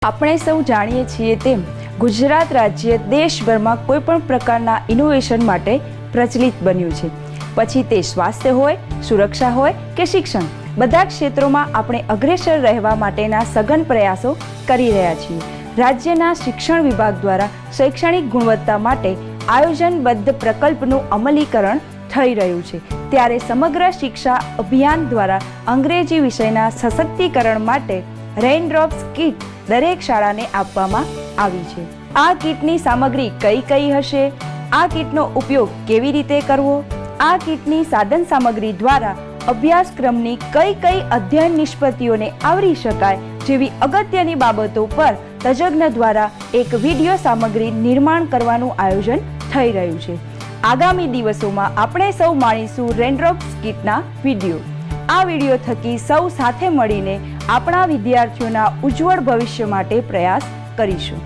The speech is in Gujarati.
આપણે સૌ જાણીએ છીએ તેમ ગુજરાત રાજ્ય દેશભરમાં કોઈ પણ પ્રકારના ઇનોવેશન માટે પ્રચલિત બન્યું છે. પછી તે સ્વાસ્થ્ય હોય, સુરક્ષા હોય કે શિક્ષણ, બધા ક્ષેત્રોમાં આપણે અગ્રેસર રહેવા માટેના સઘન પ્રયાસો કરી રહ્યા છીએ. રાજ્યના શિક્ષણ વિભાગ દ્વારા શૈક્ષણિક ગુણવત્તા માટે આયોજનબદ્ધ પ્રકલ્પનું અમલીકરણ થઈ રહ્યું છે. ત્યારે સમગ્ર શિક્ષા અભિયાન દ્વારા અંગ્રેજી વિષયના સશક્તિકરણ માટે રેઇનડ્રોપ કીટ દરેક શાળાને આપવામાં આવી છે. આ કીટની સામગ્રી કઈ કઈ હશે? આ કીટનો ઉપયોગ કેવી રીતે કરવો? આ કીટની સાધન સામગ્રી દ્વારા અભ્યાસક્રમની કઈ કઈ અધ્યયન નિષ્પત્તિઓને આવરી શકાય જેવી અગત્યની બાબતો પર તજજ્ઞ દ્વારા એક વિડીયો સામગ્રી નિર્માણ કરવાનું આયોજન થઈ રહ્યું છે. આગામી દિવસોમાં આપણે સૌ માણીશું રેઇનડ્રોપ કીટના વિડીયો. આ વિડીયો થકી સૌ સાથે મળીને આપણા વિદ્યાર્થીઓના ઉજ્જવળ ભવિષ્ય માટે પ્રયાસ કરીશું.